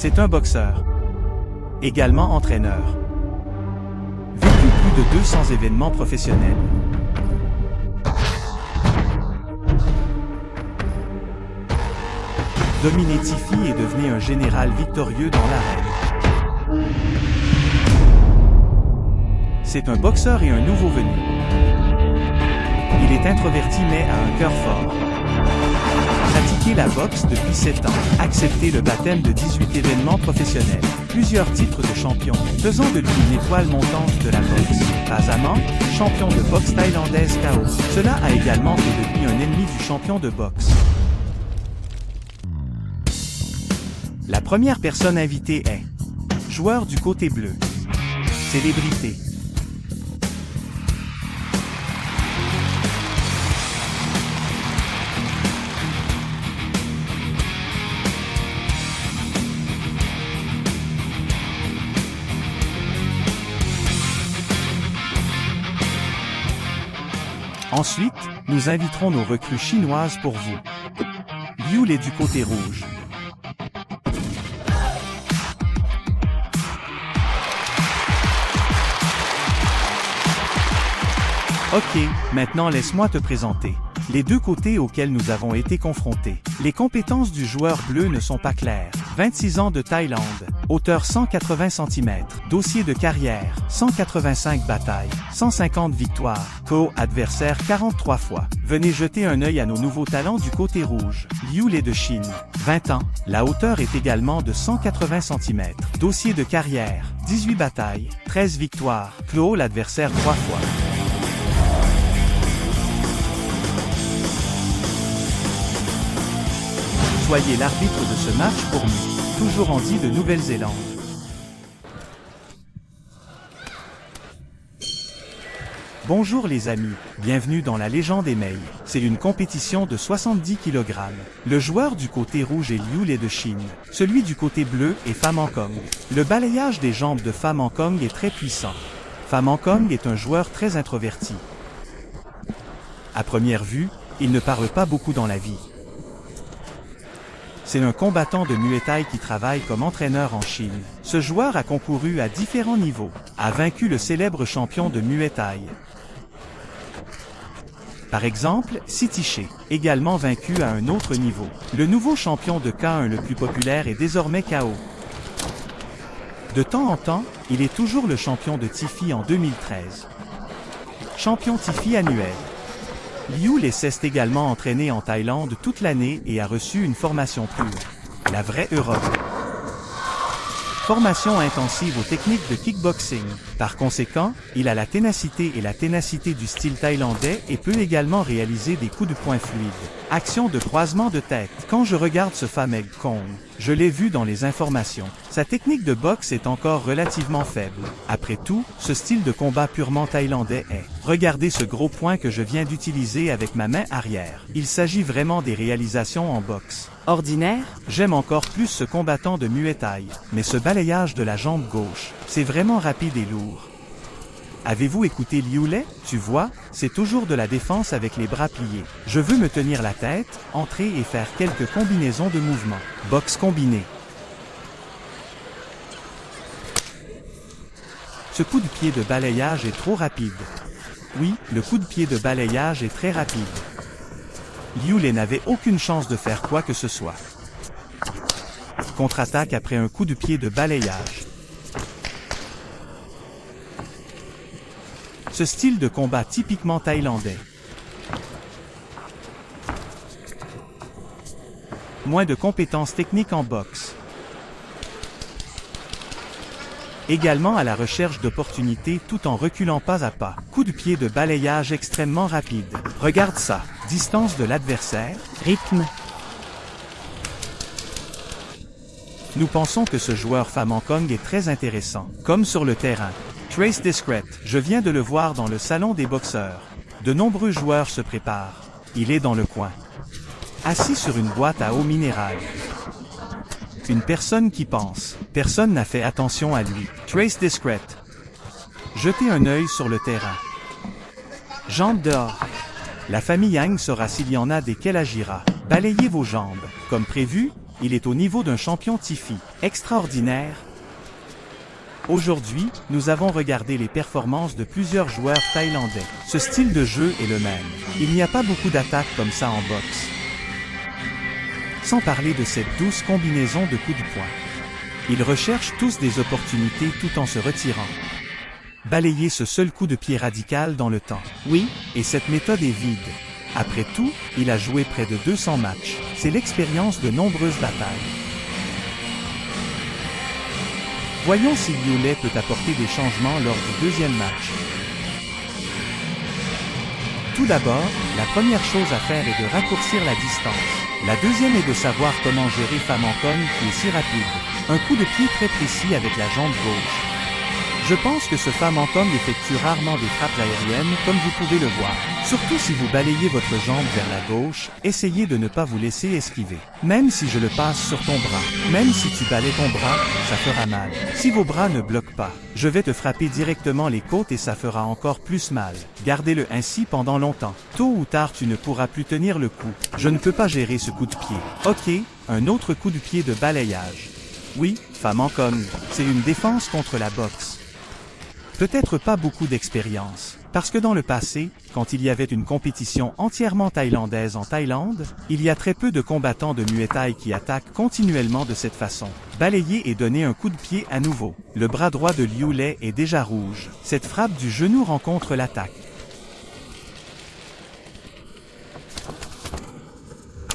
C'est un boxeur. Également entraîneur. Vécu plus de 200 événements professionnels. Dominé Tiffy et devenez un général victorieux dans l'arène. C'est un boxeur et un nouveau venu. Il est introverti mais a un cœur fort. Pratiqué la boxe depuis 7 ans. Accepté le baptême de 18 événements professionnels. Plusieurs titres de champion, faisant de lui une étoile montante de la boxe. Pas amant, champion de boxe thaïlandaise KO. Cela a également fait de lui un ennemi du champion de boxe. La première personne invitée est joueur du côté bleu. Célébrité. Ensuite, nous inviterons nos recrues chinoises pour vous. Liu est du côté rouge. Ok, maintenant laisse-moi te présenter les deux côtés auxquels nous avons été confrontés. Les compétences du joueur bleu ne sont pas claires. 26 ans de Thaïlande, hauteur 180 cm, dossier de carrière, 185 batailles, 150 victoires, KO adversaire 43 fois. Venez jeter un œil à nos nouveaux talents du côté rouge. Liu est de Chine, 20 ans, la hauteur est également de 180 cm, dossier de carrière, 18 batailles, 13 victoires, KO l'adversaire 3 fois. Soyez l'arbitre de ce match pour nous, toujours Andy de Nouvelle-Zélande. Bonjour les amis, bienvenue dans la légende Emei. C'est une compétition de 70 kg. Le joueur du côté rouge est Liu de Chine. Celui du côté bleu est Pham Anh Kong. Le balayage des jambes de Pham Anh Kong est très puissant. Pham Anh Kong est un joueur très introverti. À première vue, il ne parle pas beaucoup dans la vie. C'est un combattant de Muay Thai qui travaille comme entraîneur en Chine. Ce joueur a concouru à différents niveaux, a vaincu le célèbre champion de Muay Thai. Par exemple, Sitiché, également vaincu à un autre niveau. Le nouveau champion de K1 le plus populaire est désormais KO. De temps en temps, il est toujours le champion de Tiffy en 2013. Champion Tiffy annuel. Liu s'est également entraîné en Thaïlande toute l'année et a reçu une formation pure. La vraie Europe. Formation intensive aux techniques de kickboxing. Par conséquent, il a la ténacité et la ténacité du style thaïlandais et peut également réaliser des coups de poing fluides. Action de croisement de tête. Quand je regarde ce Pham Anh Kong, je l'ai vu dans les informations. Sa technique de boxe est encore relativement faible. Après tout, ce style de combat purement thaïlandais est. Regardez ce gros point que je viens d'utiliser avec ma main arrière. Il s'agit vraiment des réalisations en boxe. Ordinaire? J'aime encore plus ce combattant de Muay Thai, mais ce balayage de la jambe gauche, c'est vraiment rapide et lourd. Avez-vous écouté Liu? Tu vois, c'est toujours de la défense avec les bras pliés. Je veux me tenir la tête, entrer et faire quelques combinaisons de mouvements. Boxe combinée. Ce coup de pied de balayage est trop rapide. Oui, le coup de pied de balayage est très rapide. Liu n'avait aucune chance de faire quoi que ce soit. Contre-attaque après un coup de pied de balayage. Ce style de combat typiquement thaïlandais. Moins de compétences techniques en boxe. Également à la recherche d'opportunités tout en reculant pas à pas. Coup de pied de balayage extrêmement rapide. Regarde ça. Distance de l'adversaire. Rythme. Nous pensons que ce joueur Pham Anh Kong est très intéressant. Comme sur le terrain. Trace Discret. Je viens de le voir dans le salon des boxeurs. De nombreux joueurs se préparent. Il est dans le coin. Assis sur une boîte à eau minérale. Une personne qui pense. Personne n'a fait attention à lui. Trace Discret. Jetez un œil sur le terrain. Jambes dehors. La famille Yang saura s'il y en a desquelles agira. Balayez vos jambes. Comme prévu, il est au niveau d'un champion Tifi. Extraordinaire! Aujourd'hui, nous avons regardé les performances de plusieurs joueurs thaïlandais. Ce style de jeu est le même. Il n'y a pas beaucoup d'attaques comme ça en boxe. Sans parler de cette douce combinaison de coups de poing. Ils recherchent tous des opportunités tout en se retirant. Balayer ce seul coup de pied radical dans le temps. Oui, et cette méthode est vide. Après tout, il a joué près de 200 matchs. C'est l'expérience de nombreuses batailles. Voyons si Liu Lei peut apporter des changements lors du deuxième match. Tout d'abord, la première chose à faire est de raccourcir la distance. La deuxième est de savoir comment gérer Pham Anh Con qui est si rapide. Un coup de pied très précis avec la jambe gauche. Je pense que ce Pham Anh Con effectue rarement des frappes aériennes comme vous pouvez le voir. Surtout si vous balayez votre jambe vers la gauche, essayez de ne pas vous laisser esquiver. Même si je le passe sur ton bras, même si tu balayes ton bras, ça fera mal. Si vos bras ne bloquent pas, je vais te frapper directement les côtes et ça fera encore plus mal. Gardez-le ainsi pendant longtemps. Tôt ou tard tu ne pourras plus tenir le coup. Je ne peux pas gérer ce coup de pied. Ok, un autre coup de pied de balayage. Oui, Pham Anh Con, c'est une défense contre la boxe. Peut-être pas beaucoup d'expérience, parce que dans le passé, quand il y avait une compétition entièrement thaïlandaise en Thaïlande, il y a très peu de combattants de Muay Thai qui attaquent continuellement de cette façon. Balayer et donner un coup de pied à nouveau. Le bras droit de Liu Lei est déjà rouge. Cette frappe du genou rencontre l'attaque.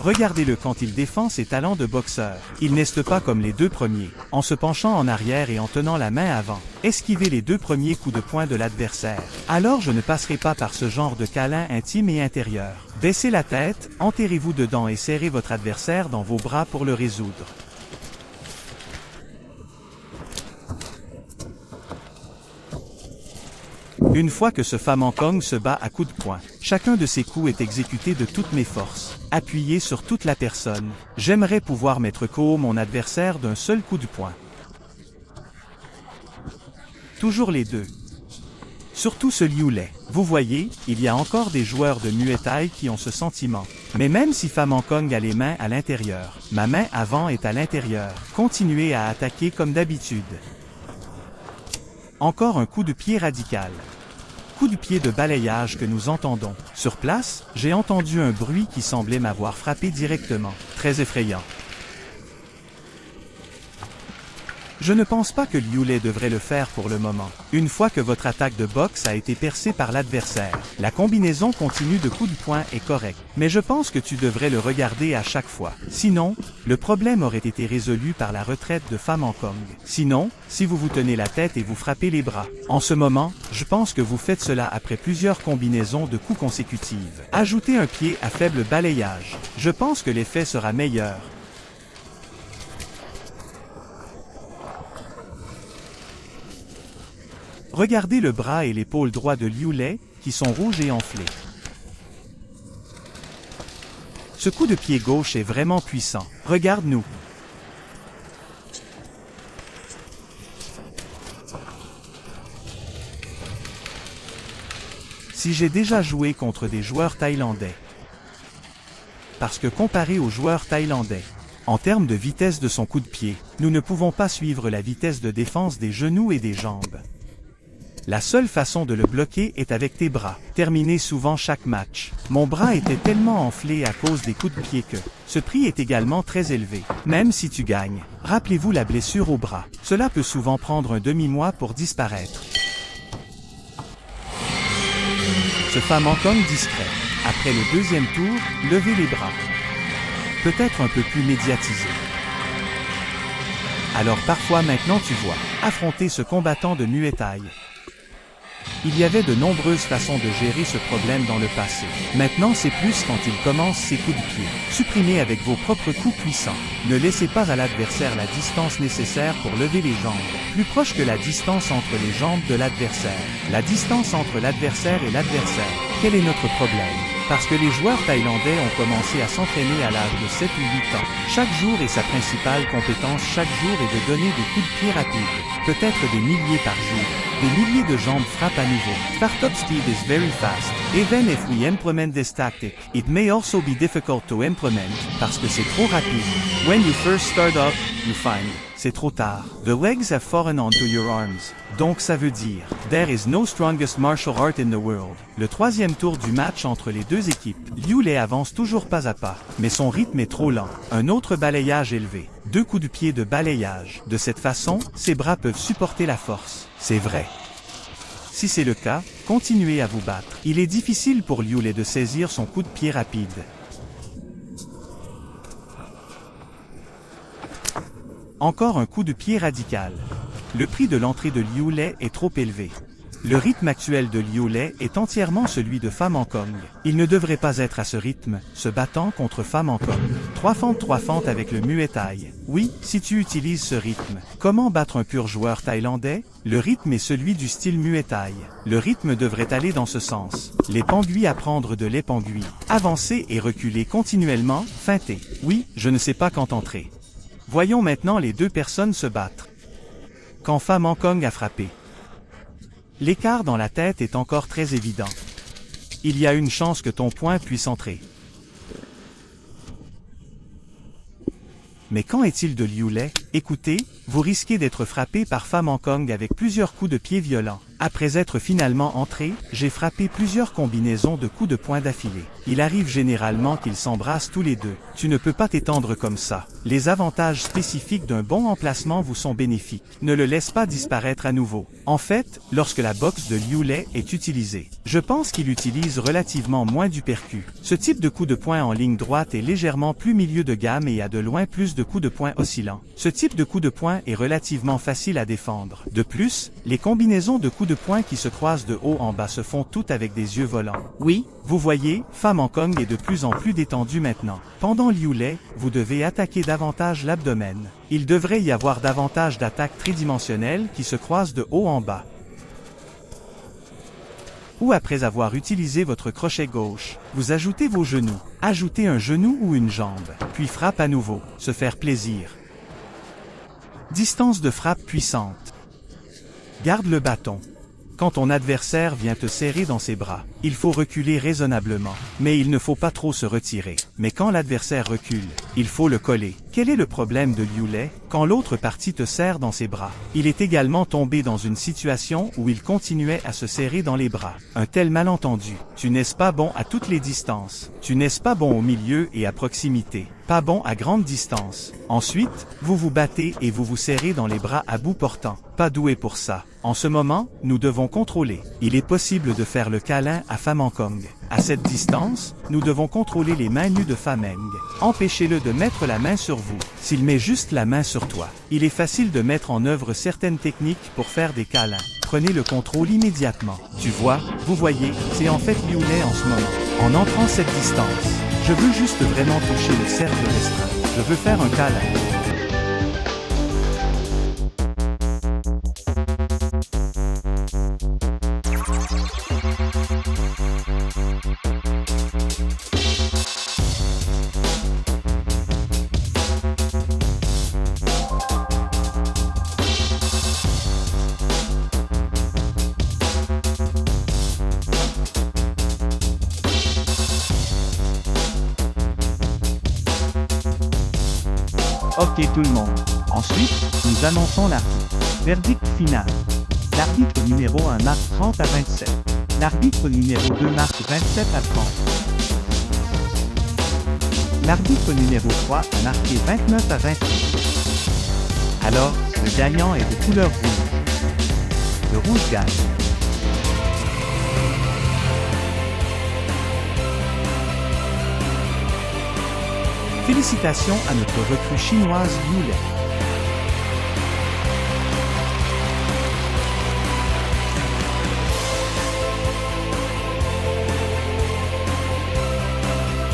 Regardez-le quand il défend ses talents de boxeur. Il n'est pas comme les deux premiers, en se penchant en arrière et en tenant la main avant. Esquivez les deux premiers coups de poing de l'adversaire. Alors je ne passerai pas par ce genre de câlin intime et intérieur. Baissez la tête, enterrez-vous dedans et serrez votre adversaire dans vos bras pour le résoudre. Une fois que ce Pham Anh Con se bat à coups de poing, chacun de ses coups est exécuté de toutes mes forces. Appuyez sur toute la personne. J'aimerais pouvoir mettre KO mon adversaire d'un seul coup de poing. Toujours les deux. Surtout ce Liu Lei. Vous voyez, il y a encore des joueurs de Muay Thai qui ont ce sentiment. Mais même si Pham Anh Con a les mains à l'intérieur, ma main avant est à l'intérieur. Continuez à attaquer comme d'habitude. Encore un coup de pied radical. Coup de pied de balayage que nous entendons. Sur place, j'ai entendu un bruit qui semblait m'avoir frappé directement. Très effrayant. Je ne pense pas que Liu Lei devrait le faire pour le moment. Une fois que votre attaque de boxe a été percée par l'adversaire, la combinaison continue de coups de poing est correcte. Mais je pense que tu devrais le regarder à chaque fois. Sinon, le problème aurait été résolu par la retraite de Pham Anh Con. Sinon, si vous vous tenez la tête et vous frappez les bras. En ce moment, je pense que vous faites cela après plusieurs combinaisons de coups consécutives. Ajoutez un pied à faible balayage. Je pense que l'effet sera meilleur. Regardez le bras et l'épaule droit de Liu Lei, qui sont rouges et enflés. Ce coup de pied gauche est vraiment puissant. Regarde-nous. Si j'ai déjà joué contre des joueurs thaïlandais. Parce que comparé aux joueurs thaïlandais, en termes de vitesse de son coup de pied, nous ne pouvons pas suivre la vitesse de défense des genoux et des jambes. La seule façon de le bloquer est avec tes bras. Terminez souvent chaque match. Mon bras était tellement enflé à cause des coups de pied que ce prix est également très élevé. Même si tu gagnes, rappelez-vous la blessure au bras. Cela peut souvent prendre un demi-mois pour disparaître. Ce Pham Anh Con discret. Après le deuxième tour, levez les bras. Peut-être un peu plus médiatisé. Alors parfois maintenant tu vois, affronter ce combattant de Muay Thai. Il y avait de nombreuses façons de gérer ce problème dans le passé. Maintenant c'est plus quand il commence ses coups de pied. Supprimez avec vos propres coups puissants. Ne laissez pas à l'adversaire la distance nécessaire pour lever les jambes. Plus proche que la distance entre les jambes de l'adversaire. La distance entre l'adversaire et l'adversaire. Quel est notre problème? Parce que les joueurs thaïlandais ont commencé à s'entraîner à l'âge de 7 ou 8 ans. Chaque jour est sa principale compétence chaque jour est de donner des coups de pied rapides. Peut-être des milliers par jour. Des milliers de jambes frappent à nouveau. Startup speed is very fast. Even if we implement this tactic, it may also be difficult to implement, parce que c'est trop rapide. When you first start up, you find. C'est trop tard. The legs have fallen onto your arms. Donc ça veut dire, there is no strongest martial art in the world. Le troisième tour du match entre les deux équipes. Liu Lei avance toujours pas à pas, mais son rythme est trop lent. Un autre balayage élevé. 2 coups de pied de balayage. De cette façon, ses bras peuvent supporter la force. C'est vrai. Si c'est le cas, continuez à vous battre. Il est difficile pour Liu Lei de saisir son coup de pied rapide. Encore un coup de pied radical. Le prix de l'entrée de Liu Lei est trop élevé. Le rythme actuel de Liu Lei est entièrement celui de Pham Hong Kong. Il ne devrait pas être à ce rythme, se battant contre Pham Hong Kong. 3 fentes avec le Muay Thai. Oui, si tu utilises ce rythme. Comment battre un pur joueur thaïlandais? Le rythme est celui du style Muay Thai. Le rythme devrait aller dans ce sens. L'épangui à prendre de l'épangui. Avancer et reculer continuellement, feinter. Oui, je ne sais pas quand entrer. Voyons maintenant les deux personnes se battre. Quand Pham Hong Kong a frappé. L'écart dans la tête est encore très évident. Il y a une chance que ton poing puisse entrer. Mais qu'en est-il de Liu Lei? Écoutez, vous risquez d'être frappé par Pham Hong Kong avec plusieurs coups de pied violents. Après être finalement entré, j'ai frappé plusieurs combinaisons de coups de poing d'affilée. Il arrive généralement qu'ils s'embrassent tous les deux. Tu ne peux pas t'étendre comme ça. Les avantages spécifiques d'un bon emplacement vous sont bénéfiques. Ne le laisse pas disparaître à nouveau. En fait, lorsque la boxe de Liu Lei est utilisée, je pense qu'il utilise relativement moins d'uppercut. Ce type de coup de poing en ligne droite est légèrement plus milieu de gamme et a de loin plus de coups de poing oscillants. Ce type de coup de poing est relativement facile à défendre. De plus, les combinaisons de coups de poing qui se croisent de haut en bas se font toutes avec des yeux volants. Oui, vous voyez, Pham Hong Kong est de plus en plus détendu maintenant. Pendant Liu Lei, vous devez attaquer davantage l'abdomen. Il devrait y avoir davantage d'attaques tridimensionnelles qui se croisent de haut en bas. Ou après avoir utilisé votre crochet gauche, vous ajoutez vos genoux. Ajoutez un genou ou une jambe, puis frappe à nouveau. Se faire plaisir. Distance de frappe puissante. Garde le bâton. Quand ton adversaire vient te serrer dans ses bras, il faut reculer raisonnablement. Mais il ne faut pas trop se retirer. Mais quand l'adversaire recule, il faut le coller. Quel est le problème de Liu Lei? Quand l'autre partie te serre dans ses bras, il est également tombé dans une situation où il continuait à se serrer dans les bras. Un tel malentendu. Tu n'es pas bon à toutes les distances. Tu n'es pas bon au milieu et à proximité. Pas bon à grande distance. Ensuite, vous vous battez et vous vous serrez dans les bras à bout portant. Pas doué pour ça. En ce moment, nous devons contrôler. Il est possible de faire le câlin à Pham Hong Kong. À cette distance, nous devons contrôler les mains nues de Pham Eng. Empêchez-le de mettre la main sur vous. S'il met juste la main sur toi, il est facile de mettre en œuvre certaines techniques pour faire des câlins. Prenez le contrôle immédiatement. Tu vois, vous voyez, c'est en fait Liu Lei en ce moment. En entrant cette distance, je veux juste vraiment toucher le cercle restreint. Je veux faire un câlin. Ok tout le monde. Ensuite, nous annonçons l'arbitre. Verdict final. L'arbitre numéro 1 marque 30 à 27. L'arbitre numéro 2 marque 27 à 30. L'arbitre numéro 3 a marqué 29 à 28. Alors, le gagnant est de couleur rouge. Le rouge gagne. Félicitations à notre recrue chinoise Liu Lei.